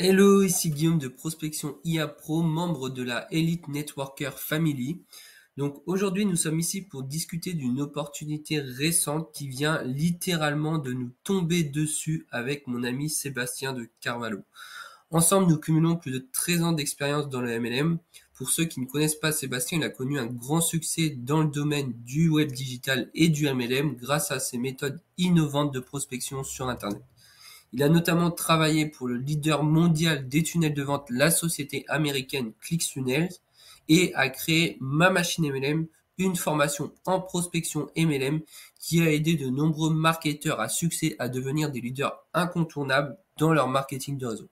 Hello, ici Guillaume de Prospection IA Pro, membre de la Elite Networker Family. Donc aujourd'hui, nous sommes ici pour discuter d'une opportunité récente qui vient littéralement de nous tomber dessus avec mon ami Sébastien de Carvalho. Ensemble, nous cumulons plus de 13 ans d'expérience dans le MLM. Pour ceux qui ne connaissent pas Sébastien, il a connu un grand succès dans le domaine du web digital et du MLM grâce à ses méthodes innovantes de prospection sur Internet. Il a notamment travaillé pour le leader mondial des tunnels de vente, la société américaine ClickFunnels, et a créé Ma Machine MLM, une formation en prospection MLM qui a aidé de nombreux marketeurs à succès à devenir des leaders incontournables dans leur marketing de réseau.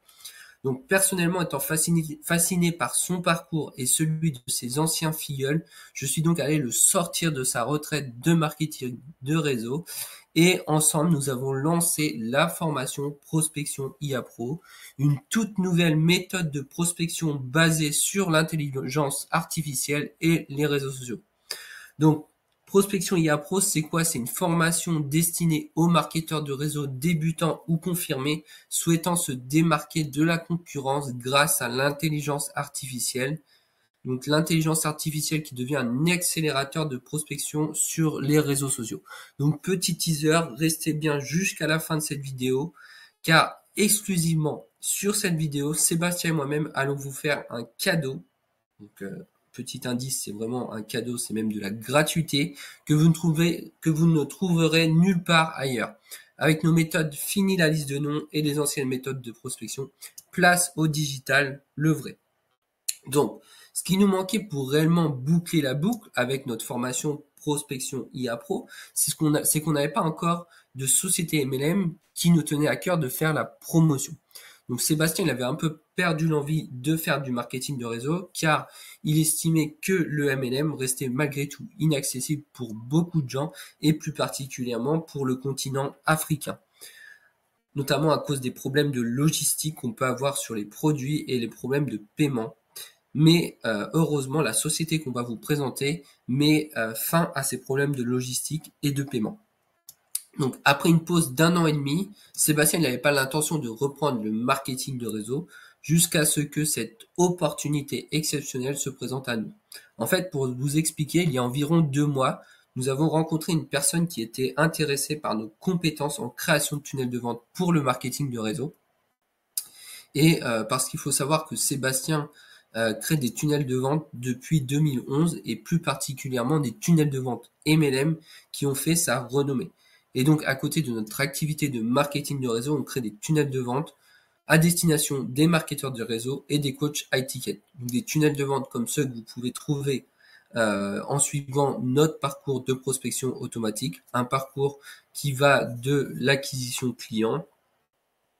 Donc personnellement, étant fasciné par son parcours et celui de ses anciens filleuls, je suis donc allé le sortir de sa retraite de marketing de réseau et ensemble, nous avons lancé la formation Prospection IA Pro, une toute nouvelle méthode de prospection basée sur l'intelligence artificielle et les réseaux sociaux. Donc, Prospection IA Pro, c'est quoi? C'est une formation destinée aux marketeurs de réseau débutants ou confirmés souhaitant se démarquer de la concurrence grâce à l'intelligence artificielle. Donc, l'intelligence artificielle qui devient un accélérateur de prospection sur les réseaux sociaux. Donc, petit teaser, restez bien jusqu'à la fin de cette vidéo, car exclusivement sur cette vidéo, Sébastien et moi-même allons vous faire un cadeau. Donc, petit indice, c'est vraiment un cadeau, c'est même de la gratuité que vous ne trouverez nulle part ailleurs. Avec nos méthodes, fini la liste de noms et les anciennes méthodes de prospection. Place au digital, le vrai. Donc, ce qui nous manquait pour réellement boucler la boucle avec notre formation Prospection IA Pro, c'est qu'on n'avait pas encore de société MLM qui nous tenait à cœur de faire la promotion. Donc Sébastien, il avait un peu perdu l'envie de faire du marketing de réseau car il estimait que le MLM restait malgré tout inaccessible pour beaucoup de gens et plus particulièrement pour le continent africain, notamment à cause des problèmes de logistique qu'on peut avoir sur les produits et les problèmes de paiement. Mais heureusement, la société qu'on va vous présenter met fin à ces problèmes de logistique et de paiement. Donc après une pause d'1 an et demi, Sébastien n'avait pas l'intention de reprendre le marketing de réseau jusqu'à ce que cette opportunité exceptionnelle se présente à nous. En fait, pour vous expliquer, il y a environ 2 mois, nous avons rencontré une personne qui était intéressée par nos compétences en création de tunnels de vente pour le marketing de réseau. Et parce qu'il faut savoir que Sébastien crée des tunnels de vente depuis 2011 et plus particulièrement des tunnels de vente MLM qui ont fait sa renommée. Et donc à côté de notre activité de marketing de réseau, on crée des tunnels de vente à destination des marketeurs de réseau et des coachs high ticket. Donc des tunnels de vente comme ceux que vous pouvez trouver en suivant notre parcours de prospection automatique, un parcours qui va de l'acquisition client,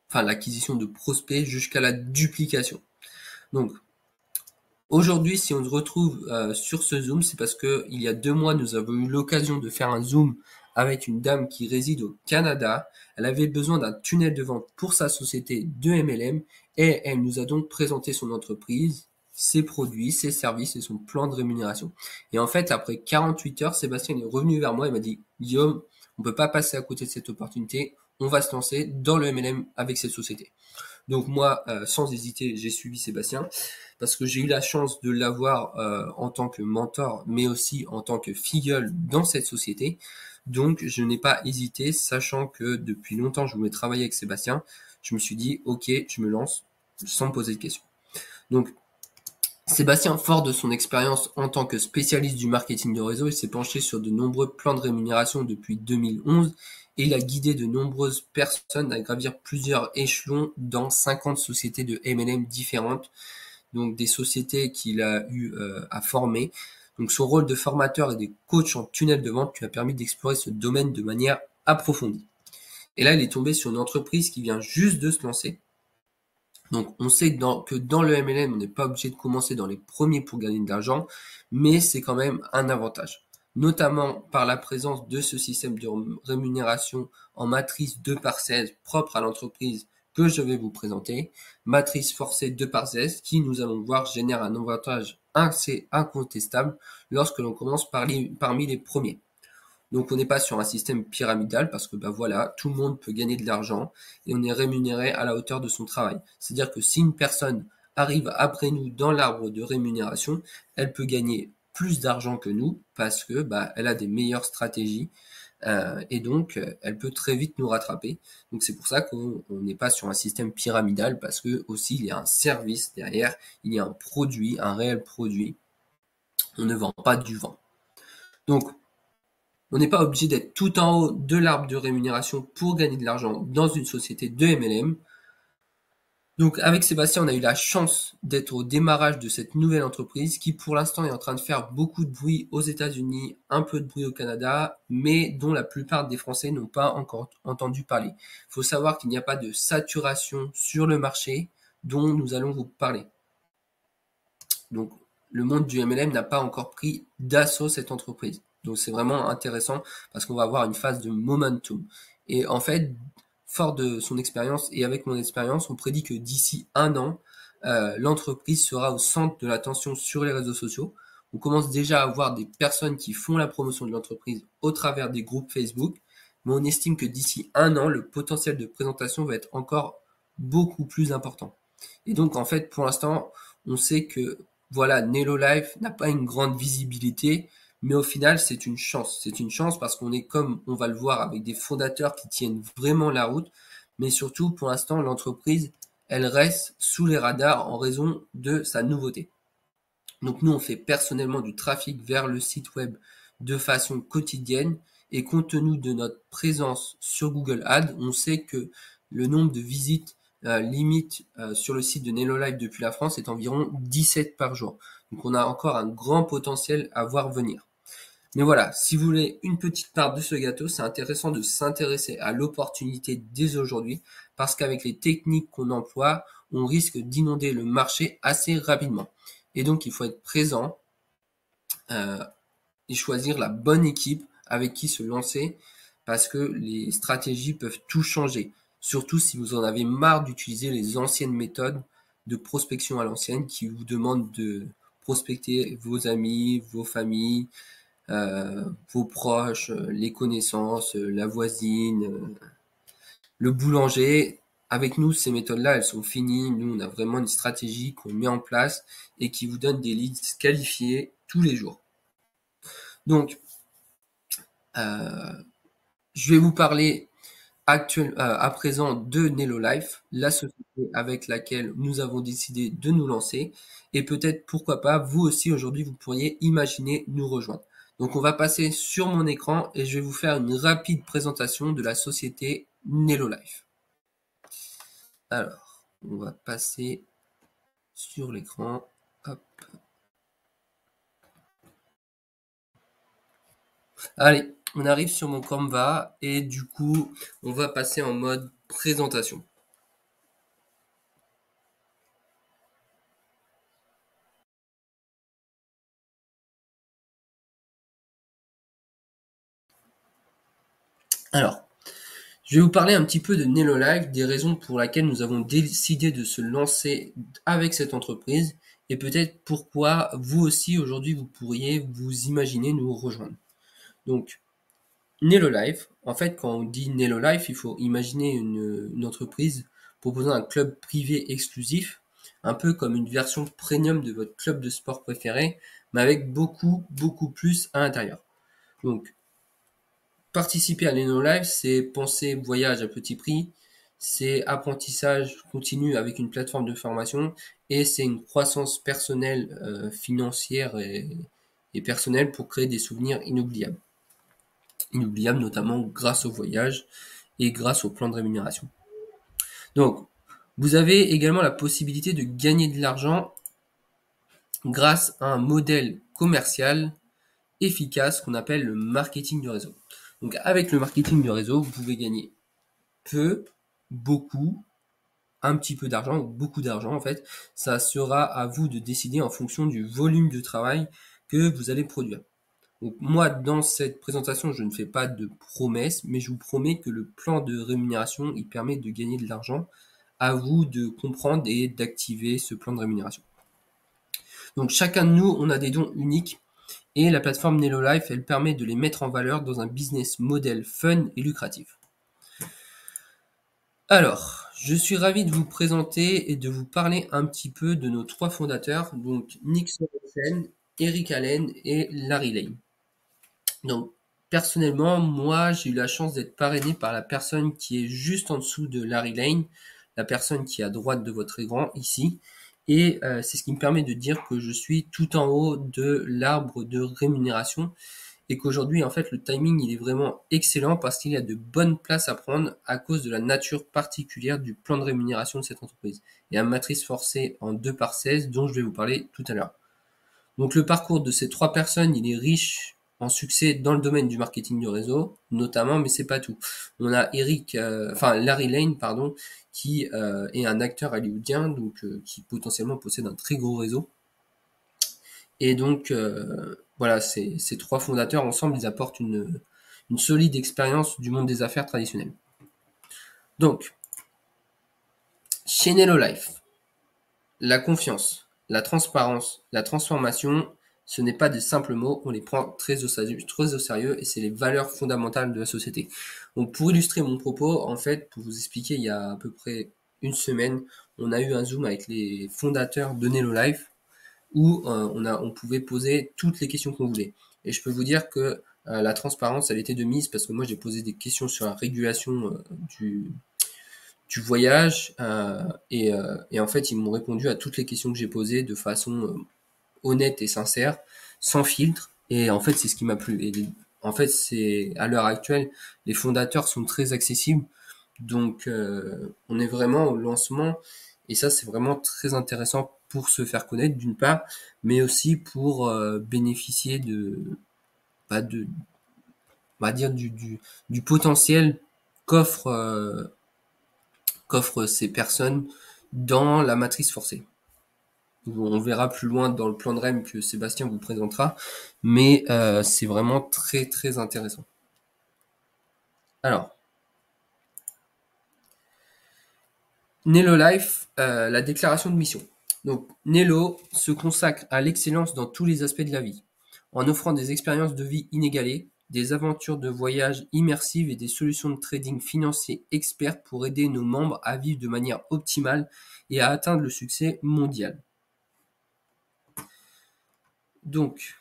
enfin l'acquisition de prospects jusqu'à la duplication. Donc aujourd'hui, si on se retrouve sur ce Zoom, c'est parce que il y a 2 mois, nous avons eu l'occasion de faire un Zoom avec une dame qui réside au Canada. Elle avait besoin d'un tunnel de vente pour sa société de MLM et elle nous a donc présenté son entreprise, ses produits, ses services et son plan de rémunération. Et en fait, après 48 heures, Sébastien est revenu vers moi et m'a dit « Guillaume, on peut pas passer à côté de cette opportunité, on va se lancer dans le MLM avec cette société ». Donc moi, sans hésiter, j'ai suivi Sébastien parce que j'ai eu la chance de l'avoir en tant que mentor, mais aussi en tant que filleul dans cette société. Donc je n'ai pas hésité, sachant que depuis longtemps je voulais travailler avec Sébastien. Je me suis dit, ok, je me lance sans me poser de questions. Donc Sébastien, fort de son expérience en tant que spécialiste du marketing de réseau, il s'est penché sur de nombreux plans de rémunération depuis 2011 et il a guidé de nombreuses personnes à gravir plusieurs échelons dans 50 sociétés de MLM différentes, donc des sociétés qu'il a eu à former. Donc son rôle de formateur et de coach en tunnel de vente lui a permis d'explorer ce domaine de manière approfondie. Et là, il est tombé sur une entreprise qui vient juste de se lancer. Donc on sait que dans le MLM, on n'est pas obligé de commencer dans les premiers pour gagner de l'argent, mais c'est quand même un avantage, notamment par la présence de ce système de rémunération en matrice 2/16 propre à l'entreprise que je vais vous présenter, matrice forcée 2/16 qui, nous allons voir, génère un avantage assez incontestable lorsque l'on commence parmi les premiers. Donc on n'est pas sur un système pyramidal parce que voilà, tout le monde peut gagner de l'argent et on est rémunéré à la hauteur de son travail. C'est-à-dire que si une personne arrive après nous dans l'arbre de rémunération, elle peut gagner plus d'argent que nous parce que elle a des meilleures stratégies et donc elle peut très vite nous rattraper. Donc c'est pour ça qu'on n'est pas sur un système pyramidal parce que aussi il y a un service derrière, il y a un produit, un réel produit. On ne vend pas du vent. Donc on n'est pas obligé d'être tout en haut de l'arbre de rémunération pour gagner de l'argent dans une société de MLM. Donc avec Sébastien, on a eu la chance d'être au démarrage de cette nouvelle entreprise qui pour l'instant est en train de faire beaucoup de bruit aux États-Unis, un peu de bruit au Canada, mais dont la plupart des Français n'ont pas encore entendu parler. Il faut savoir qu'il n'y a pas de saturation sur le marché dont nous allons vous parler. Donc le monde du MLM n'a pas encore pris d'assaut cette entreprise. Donc c'est vraiment intéressant parce qu'on va avoir une phase de momentum. Et en fait, fort de son expérience et avec mon expérience, on prédit que d'ici un an, l'entreprise sera au centre de l'attention sur les réseaux sociaux. On commence déjà à avoir des personnes qui font la promotion de l'entreprise au travers des groupes Facebook, mais on estime que d'ici un an, le potentiel de présentation va être encore beaucoup plus important. Et donc en fait, pour l'instant, on sait que voilà, Nelo Life n'a pas une grande visibilité, mais au final, c'est une chance. C'est une chance parce qu'on est comme on va le voir avec des fondateurs qui tiennent vraiment la route, mais surtout pour l'instant, l'entreprise, elle reste sous les radars en raison de sa nouveauté. Donc nous, on fait personnellement du trafic vers le site web de façon quotidienne et compte tenu de notre présence sur Google Ads, on sait que le nombre de visites limite sur le site de Nelo Live depuis la France est environ 17 par jour. Donc on a encore un grand potentiel à voir venir. Mais voilà, si vous voulez une petite part de ce gâteau, c'est intéressant de s'intéresser à l'opportunité dès aujourd'hui parce qu'avec les techniques qu'on emploie, on risque d'inonder le marché assez rapidement. Et donc il faut être présent euh, et choisir la bonne équipe avec qui se lancer parce que les stratégies peuvent tout changer. Surtout si vous en avez marre d'utiliser les anciennes méthodes de prospection à l'ancienne qui vous demandent de prospecter vos amis, vos familles, vos proches, les connaissances, la voisine, le boulanger. Avec nous, ces méthodes-là, elles sont finies. Nous, on a vraiment une stratégie qu'on met en place et qui vous donne des leads qualifiés tous les jours. Donc, je vais vous parler à présent de Nelo Life, la société avec laquelle nous avons décidé de nous lancer. Et peut-être, pourquoi pas, vous aussi aujourd'hui, vous pourriez imaginer nous rejoindre. Donc on va passer sur mon écran et je vais vous faire une rapide présentation de la société Nelo Life. Alors, on va passer sur l'écran. Hop. Allez, on arrive sur mon Canva et du coup, on va passer en mode présentation. Alors, je vais vous parler un petit peu de Nelo Life, des raisons pour lesquelles nous avons décidé de se lancer avec cette entreprise et peut-être pourquoi vous aussi aujourd'hui vous pourriez vous imaginer nous rejoindre. Donc, Nelo Life, en fait, quand on dit Nelo Life, il faut imaginer une entreprise proposant un club privé exclusif, un peu comme une version premium de votre club de sport préféré, mais avec beaucoup, beaucoup plus à l'intérieur. Donc, participer à Nelo Life, c'est penser voyage à petit prix, c'est apprentissage continu avec une plateforme de formation et c'est une croissance personnelle, financière et personnelle pour créer des souvenirs inoubliables. Inoubliables notamment grâce au voyage et grâce au plan de rémunération. Donc, vous avez également la possibilité de gagner de l'argent grâce à un modèle commercial efficace qu'on appelle le marketing du réseau. Donc avec le marketing du réseau, vous pouvez gagner peu, beaucoup, un petit peu d'argent ou beaucoup d'argent en fait. Ça sera à vous de décider en fonction du volume de travail que vous allez produire. Donc moi, dans cette présentation, je ne fais pas de promesses, mais je vous promets que le plan de rémunération, il permet de gagner de l'argent. À vous de comprendre et d'activer ce plan de rémunération. Donc chacun de nous, on a des dons uniques Et la plateforme NeloLife, elle permet de les mettre en valeur dans un business model fun et lucratif. Alors, je suis ravi de vous présenter et de vous parler un petit peu de nos 3 fondateurs, donc Nick Sorensen, Eric Allen et Larry Lane. Donc, personnellement, moi, j'ai eu la chance d'être parrainé par la personne qui est juste en dessous de Larry Lane, la personne qui est à droite de votre écran ici. Et c'est ce qui me permet de dire que je suis tout en haut de l'arbre de rémunération et qu'aujourd'hui, en fait, le timing, il est vraiment excellent parce qu'il y a de bonnes places à prendre à cause de la nature particulière du plan de rémunération de cette entreprise. Il y a une matrice forcée en 2/16 dont je vais vous parler tout à l'heure. Donc le parcours de ces 3 personnes, il est riche en succès dans le domaine du marketing du réseau, notamment, mais c'est pas tout. On a Larry Lane, pardon, qui est un acteur hollywoodien, donc qui potentiellement possède un très gros réseau. Et donc voilà, ces 3 fondateurs ensemble, ils apportent une solide expérience du monde des affaires traditionnelles. Donc, chez NeloLife, la confiance, la transparence, la transformation, ce n'est pas des simples mots, on les prend très au sérieux et c'est les valeurs fondamentales de la société. Donc pour illustrer mon propos, en fait, pour vous expliquer, il y a à peu près une semaine, on a eu un Zoom avec les fondateurs de NeloLife où on pouvait poser toutes les questions qu'on voulait. Et je peux vous dire que la transparence, elle était de mise parce que moi j'ai posé des questions sur la régulation du voyage et en fait ils m'ont répondu à toutes les questions que j'ai posées de façon honnête et sincère, sans filtre. Et en fait c'est ce qui m'a plu. Et en fait c'est à l'heure actuelle les fondateurs sont très accessibles, donc on est vraiment au lancement et ça c'est vraiment très intéressant pour se faire connaître d'une part, mais aussi pour bénéficier de on va dire du potentiel qu'offre qu'offrent ces personnes dans la matrice forcée. On verra plus loin dans le plan de REM que Sébastien vous présentera, mais c'est vraiment très très intéressant. Alors, Nelo Life, la déclaration de mission. Donc, Nelo se consacre à l'excellence dans tous les aspects de la vie, en offrant des expériences de vie inégalées, des aventures de voyage immersives et des solutions de trading financier expertes pour aider nos membres à vivre de manière optimale et à atteindre le succès mondial. Donc,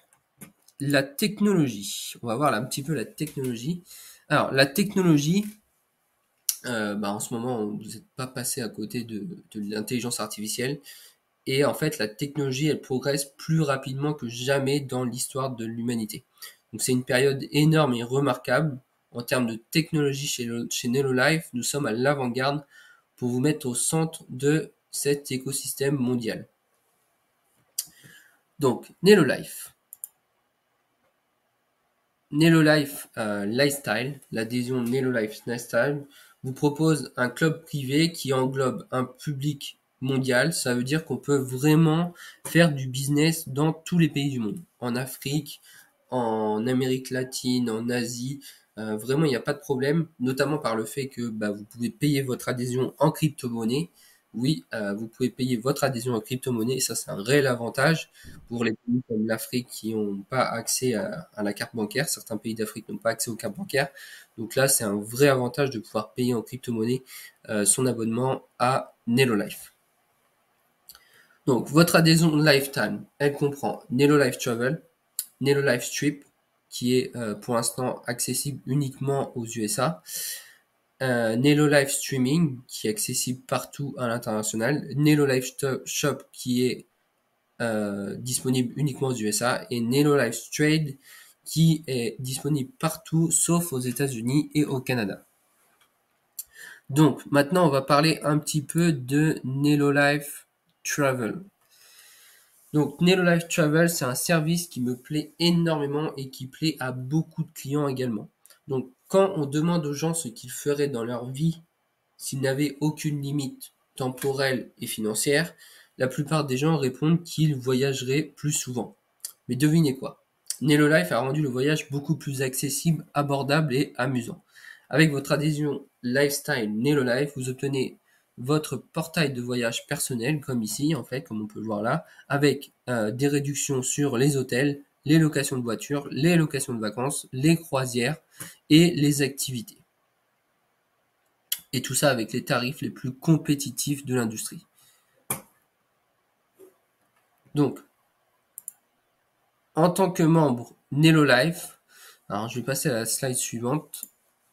la technologie. On va voir là un petit peu la technologie. Alors, la technologie, en ce moment, vous n'êtes pas passé à côté de l'intelligence artificielle. Et en fait, la technologie, elle progresse plus rapidement que jamais dans l'histoire de l'humanité. Donc, c'est une période énorme et remarquable. En termes de technologie chez NeloLife, nous sommes à l'avant-garde pour vous mettre au centre de cet écosystème mondial. Donc, NeloLife. NeloLife Lifestyle, l'adhésion NeloLife Lifestyle, vous propose un club privé qui englobe un public mondial. Ça veut dire qu'on peut vraiment faire du business dans tous les pays du monde. En Afrique, en Amérique latine, en Asie. Vraiment, il n'y a pas de problème, notamment par le fait que vous pouvez payer votre adhésion en crypto-monnaie. Oui, vous pouvez payer votre adhésion en crypto-monnaie et ça, c'est un réel avantage pour les pays comme l'Afrique qui n'ont pas accès à la carte bancaire. Certains pays d'Afrique n'ont pas accès aux cartes bancaires. Donc là, c'est un vrai avantage de pouvoir payer en crypto-monnaie son abonnement à NeloLife. Donc, votre adhésion Lifetime, elle comprend NeloLife Travel, NeloLife Trip, qui est pour l'instant accessible uniquement aux USA, NeloLife Streaming, qui est accessible partout à l'international, NeloLife Shop, qui est disponible uniquement aux USA, et NeloLife Trade, qui est disponible partout sauf aux États-Unis et au Canada. Donc, maintenant, on va parler un petit peu de NeloLife Travel. Donc, NeloLife Travel, c'est un service qui me plaît énormément et qui plaît à beaucoup de clients également. Donc, quand on demande aux gens ce qu'ils feraient dans leur vie s'ils n'avaient aucune limite temporelle et financière, la plupart des gens répondent qu'ils voyageraient plus souvent. Mais devinez quoi? NeloLife a rendu le voyage beaucoup plus accessible, abordable et amusant. Avec votre adhésion Lifestyle NeloLife, vous obtenez votre portail de voyage personnel, comme ici, en fait, comme on peut le voir là, avec des réductions sur les hôtels, les locations de voitures, les locations de vacances, les croisières et les activités. Et tout ça avec les tarifs les plus compétitifs de l'industrie. Donc, en tant que membre Nelo Life, alors je vais passer à la slide suivante.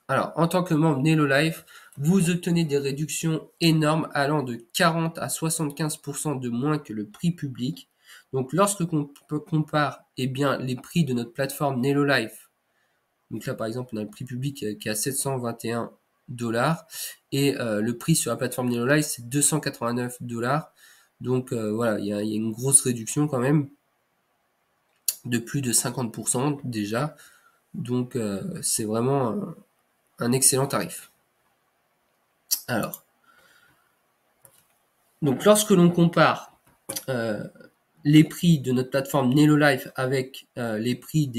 Alors, en tant que membre Nelo Life, vous obtenez des réductions énormes allant de 40 à 75% de moins que le prix public. Donc, lorsque on compare les prix de notre plateforme Nelo Life, donc là par exemple on a le prix public qui est à 721$ et le prix sur la plateforme Nelo Life c'est 289$. Donc voilà, il y a une grosse réduction quand même de plus de 50% déjà. Donc c'est vraiment un excellent tarif. Alors, donc lorsque l'on compare les prix de notre plateforme Nelo Life avec les prix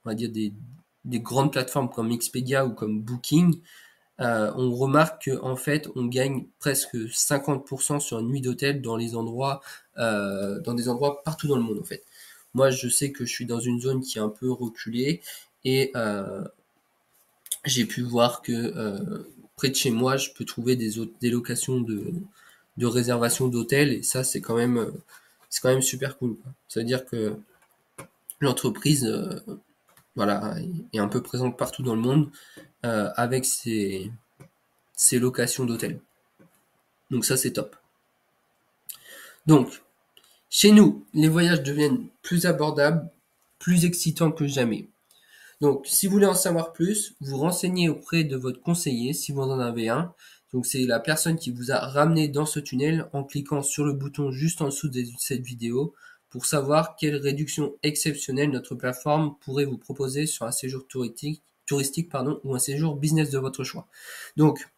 on va dire des grandes plateformes comme Expedia ou comme Booking, on remarque qu'en fait on gagne presque 50% sur une nuit d'hôtel dans des endroits partout dans le monde en fait. Moi je sais que je suis dans une zone qui est un peu reculée et j'ai pu voir que près de chez moi je peux trouver des locations de réservation d'hôtels et ça c'est quand même super cool, quoi. Ça veut dire que l'entreprise voilà est un peu présente partout dans le monde avec ses locations d'hôtels. Donc ça c'est top. Donc chez nous, les voyages deviennent plus abordables, plus excitants que jamais. Donc si vous voulez en savoir plus, vous renseignez auprès de votre conseiller si vous en avez un. Donc c'est la personne qui vous a ramené dans ce tunnel en cliquant sur le bouton juste en dessous de cette vidéo pour savoir quelle réduction exceptionnelle notre plateforme pourrait vous proposer sur un séjour touristique ou un séjour business de votre choix. Donc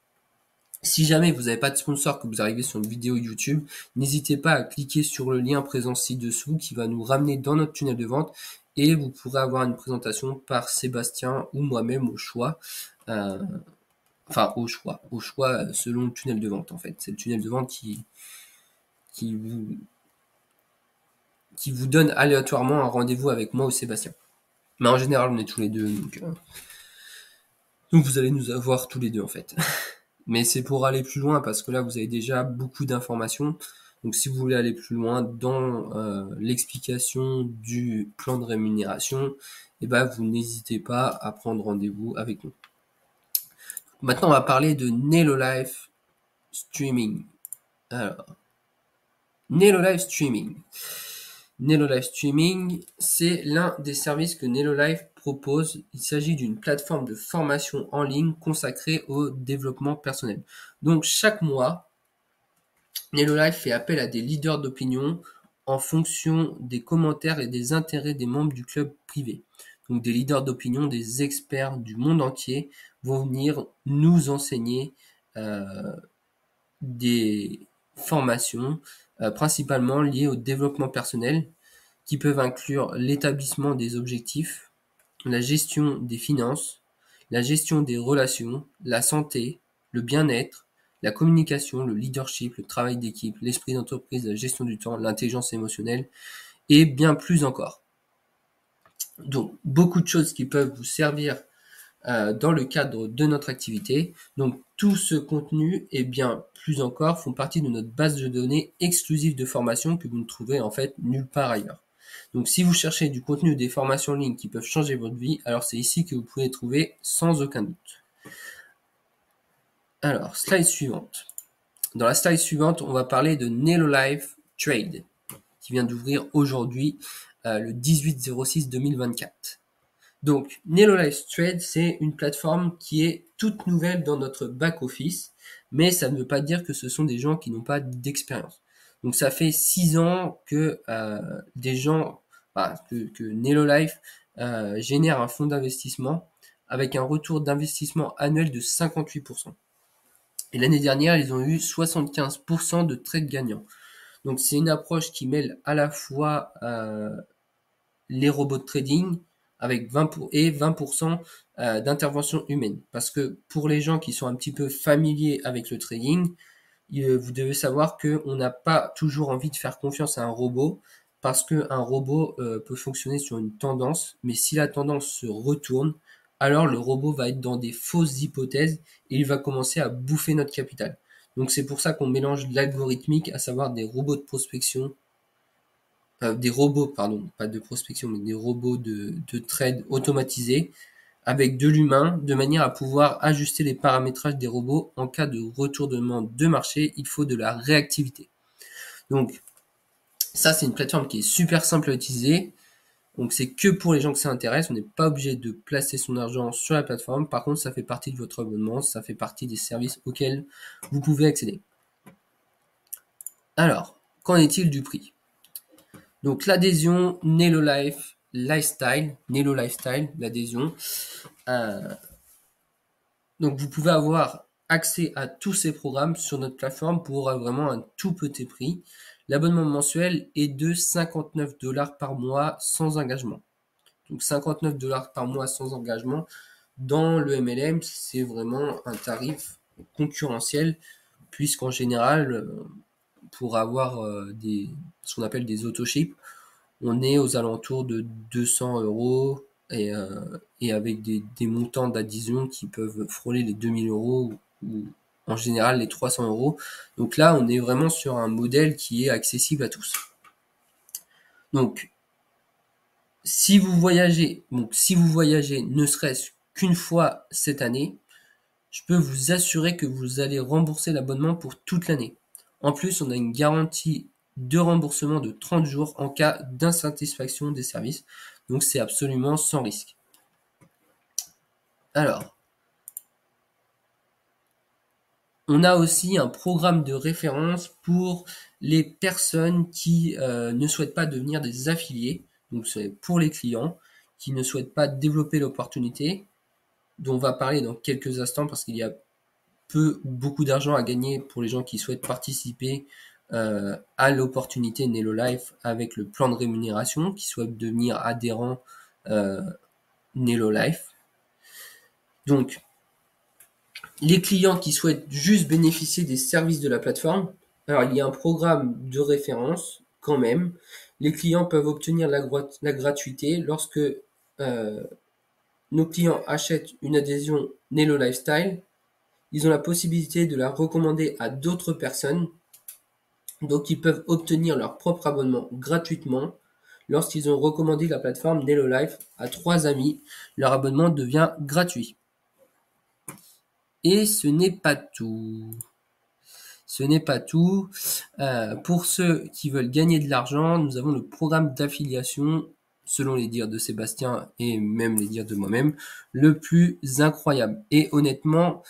si jamais vous n'avez pas de sponsor, que vous arrivez sur une vidéo YouTube, n'hésitez pas à cliquer sur le lien présent ci-dessous qui va nous ramener dans notre tunnel de vente et vous pourrez avoir une présentation par Sébastien ou moi-même au choix. Enfin, au choix selon le tunnel de vente en fait. C'est le tunnel de vente qui vous donne aléatoirement un rendez-vous avec moi ou Sébastien. Mais en général, on est tous les deux, donc vous allez nous avoir tous les deux en fait. Mais c'est pour aller plus loin parce que là vous avez déjà beaucoup d'informations. Donc si vous voulez aller plus loin dans l'explication du plan de rémunération, vous n'hésitez pas à prendre rendez-vous avec nous. Maintenant on va parler de Nelo Live Streaming. Alors, Nelo Live Streaming. Nelo Live Streaming, c'est l'un des services que Nelo Live propose. Il s'agit d'une plateforme de formation en ligne consacrée au développement personnel. Donc chaque mois, Nelo Live fait appel à des leaders d'opinion en fonction des commentaires et des intérêts des membres du club privé. Donc des leaders d'opinion, des experts du monde entier vont venir nous enseigner des formations principalement liées au développement personnel qui peuvent inclure l'établissement des objectifs, la gestion des finances, la gestion des relations, la santé, le bien-être, la communication, le leadership, le travail d'équipe, l'esprit d'entreprise, la gestion du temps, l'intelligence émotionnelle et bien plus encore. Donc beaucoup de choses qui peuvent vous servir dans le cadre de notre activité. Donc tout ce contenu et bien plus encore font partie de notre base de données exclusive de formation que vous ne trouverez en fait nulle part ailleurs. Donc si vous cherchez du contenu ou des formations en ligne qui peuvent changer votre vie, alors c'est ici que vous pouvez les trouver sans aucun doute. Alors, slide suivante. Dans la slide suivante, on va parler de Nelo Live Trade qui vient d'ouvrir aujourd'hui le 18/06/2024. Donc, Nelo Live Trade, c'est une plateforme qui est toute nouvelle dans notre back-office, mais ça ne veut pas dire que ce sont des gens qui n'ont pas d'expérience. Donc, ça fait 6 ans que des gens, que Nelo Life génère un fonds d'investissement avec un retour d'investissement annuel de 58%. Et l'année dernière, ils ont eu 75% de trades gagnants. Donc, c'est une approche qui mêle à la fois les robots de trading avec 20% d'intervention humaine. Parce que pour les gens qui sont un petit peu familiers avec le trading, vous devez savoir qu'on n'a pas toujours envie de faire confiance à un robot parce qu'un robot peut fonctionner sur une tendance, mais si la tendance se retourne, alors le robot va être dans des fausses hypothèses et il va commencer à bouffer notre capital. Donc c'est pour ça qu'on mélange l'algorithmique, à savoir des robots de prospection, des robots, pardon, pas de prospection, mais des robots de trade automatisés, avec de l'humain, de manière à pouvoir ajuster les paramétrages des robots en cas de retournement de marché. Il faut de la réactivité. Donc ça, c'est une plateforme qui est super simple à utiliser. Donc c'est que pour les gens que ça intéresse. On n'est pas obligé de placer son argent sur la plateforme. Par contre, ça fait partie de votre abonnement. Ça fait partie des services auxquels vous pouvez accéder. Alors, qu'en est-il du prix? Donc l'adhésion Nelo Life Lifestyle, Nelo Lifestyle, l'adhésion. Donc vous pouvez avoir accès à tous ces programmes sur notre plateforme pour vraiment un tout petit prix. L'abonnement mensuel est de 59 $ par mois sans engagement. Donc 59 $ par mois sans engagement. Dans le MLM, c'est vraiment un tarif concurrentiel, puisqu'en général, pour avoir ce qu'on appelle des auto-ships, on est aux alentours de 200 € et avec des montants d'adhésion qui peuvent frôler les 2000 € ou en général les 300 €. Donc là, on est vraiment sur un modèle qui est accessible à tous. Donc, si vous voyagez ne serait-ce qu'une fois cette année, je peux vous assurer que vous allez rembourser l'abonnement pour toute l'année. En plus, on a une garantie de remboursement de 30 jours en cas d'insatisfaction des services. Donc c'est absolument sans risque. Alors, on a aussi un programme de référence pour les personnes qui ne souhaitent pas devenir des affiliés. Donc c'est pour les clients qui ne souhaitent pas développer l'opportunité, dont on va parler dans quelques instants parce qu'il y a peu ou beaucoup d'argent à gagner pour les gens qui souhaitent participer à l'opportunité Nelo Life avec le plan de rémunération, qui souhaitent devenir adhérent Nelo Life. Donc, les clients qui souhaitent juste bénéficier des services de la plateforme, alors il y a un programme de référence quand même. Les clients peuvent obtenir la gratuité lorsque nos clients achètent une adhésion Nelo Lifestyle. Ils ont la possibilité de la recommander à d'autres personnes. Donc ils peuvent obtenir leur propre abonnement gratuitement. Lorsqu'ils ont recommandé la plateforme Nelo Life à 3 amis, leur abonnement devient gratuit. Et ce n'est pas tout. Ce n'est pas tout. Pour ceux qui veulent gagner de l'argent, nous avons le programme d'affiliation, selon les dires de Sébastien et même les dires de moi-même, le plus incroyable. Et honnêtement,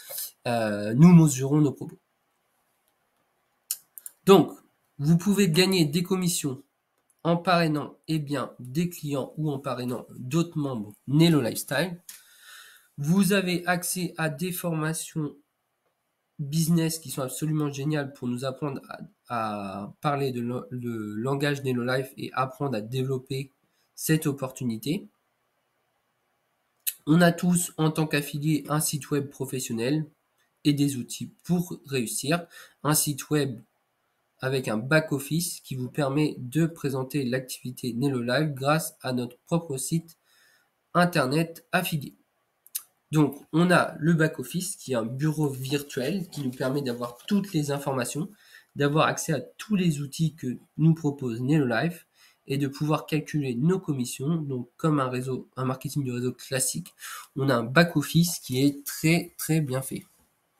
nous mesurons nos propos. Donc, vous pouvez gagner des commissions en parrainant des clients ou en parrainant d'autres membres Nelo Lifestyle. Vous avez accès à des formations business qui sont absolument géniales pour nous apprendre à parler le langage Nelo Life et apprendre à développer cette opportunité. On a tous, en tant qu'affiliés, un site web professionnel et des outils pour réussir. Un site web avec un back-office qui vous permet de présenter l'activité Nelo Live grâce à notre propre site internet affilié. Donc, on a le back-office qui est un bureau virtuel qui nous permet d'avoir toutes les informations, d'avoir accès à tous les outils que nous propose Nelo Life et de pouvoir calculer nos commissions. Donc, comme un marketing de réseau classique, on a un back-office qui est très, très bien fait.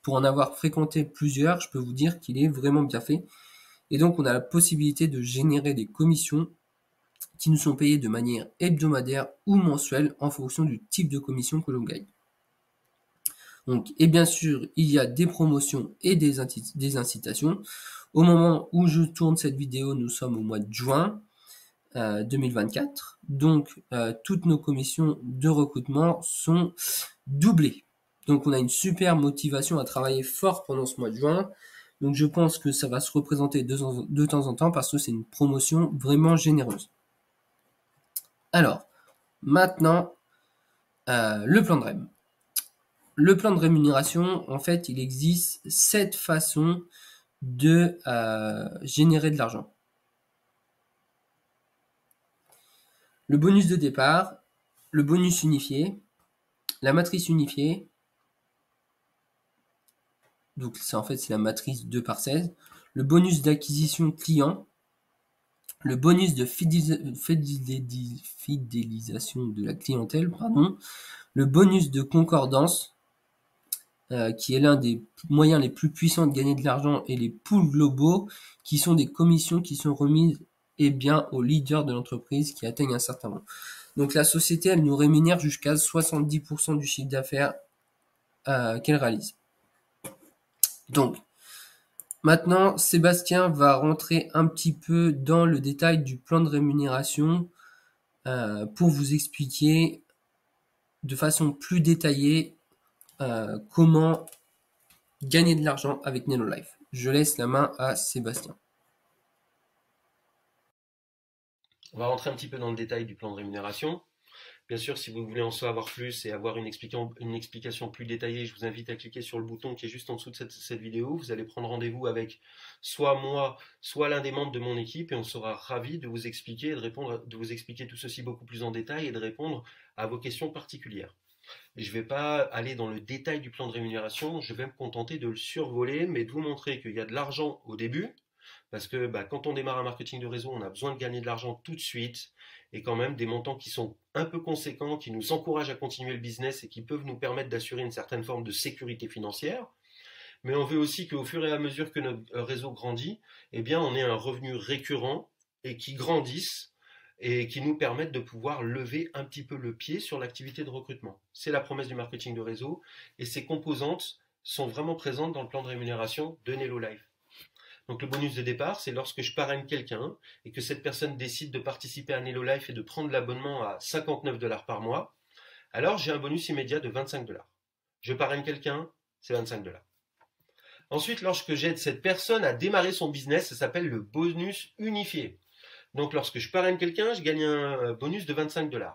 Pour en avoir fréquenté plusieurs, je peux vous dire qu'il est vraiment bien fait. Et donc, on a la possibilité de générer des commissions qui nous sont payées de manière hebdomadaire ou mensuelle en fonction du type de commission que l'on gagne. Donc, et bien sûr, il y a des promotions et des incitations. Au moment où je tourne cette vidéo, nous sommes au mois de juin 2024. Donc, toutes nos commissions de recrutement sont doublées. Donc, on a une super motivation à travailler fort pendant ce mois de juin. Donc je pense que ça va se représenter de temps en temps parce que c'est une promotion vraiment généreuse. Alors, maintenant, le plan de REM. Le plan de rémunération, en fait, il existe 7 façons de générer de l'argent. le bonus de départ, le bonus unifié, la matrice unifiée, donc ça en fait c'est la matrice 2/16, le bonus d'acquisition client, le bonus de fidélisation de la clientèle, pardon, le bonus de concordance, qui est l'un des moyens les plus puissants de gagner de l'argent, et les pools globaux, qui sont des commissions qui sont remises aux leaders de l'entreprise qui atteignent un certain nombre. Donc la société, elle nous rémunère jusqu'à 70% du chiffre d'affaires qu'elle réalise. Donc, maintenant, Sébastien va rentrer un petit peu dans le détail du plan de rémunération pour vous expliquer de façon plus détaillée comment gagner de l'argent avec Nelolife. Je laisse la main à Sébastien. On va rentrer un petit peu dans le détail du plan de rémunération. Bien sûr, si vous voulez en savoir plus et avoir une explication plus détaillée, je vous invite à cliquer sur le bouton qui est juste en dessous de cette vidéo. Vous allez prendre rendez-vous avec soit moi, soit l'un des membres de mon équipe, et on sera ravis de vous expliquer et de vous expliquer tout ceci beaucoup plus en détail et de répondre à vos questions particulières. Et je ne vais pas aller dans le détail du plan de rémunération, je vais me contenter de le survoler, mais de vous montrer qu'il y a de l'argent au début, parce que quand on démarre un marketing de réseau, on a besoin de gagner de l'argent tout de suite, et quand même des montants qui sont un peu conséquents, qui nous encouragent à continuer le business et qui peuvent nous permettre d'assurer une certaine forme de sécurité financière. Mais on veut aussi qu'au fur et à mesure que notre réseau grandit, eh bien, on ait un revenu récurrent et qui grandisse et qui nous permettent de pouvoir lever un petit peu le pied sur l'activité de recrutement. C'est la promesse du marketing de réseau, et ces composantes sont vraiment présentes dans le plan de rémunération de Nelolife. Donc le bonus de départ, c'est lorsque je parraine quelqu'un et que cette personne décide de participer à Nelolife et de prendre l'abonnement à 59 $ par mois, alors j'ai un bonus immédiat de 25 $. Je parraine quelqu'un, c'est 25 $. Ensuite, lorsque j'aide cette personne à démarrer son business, ça s'appelle le bonus unifié. Donc lorsque je parraine quelqu'un, je gagne un bonus de 25 $.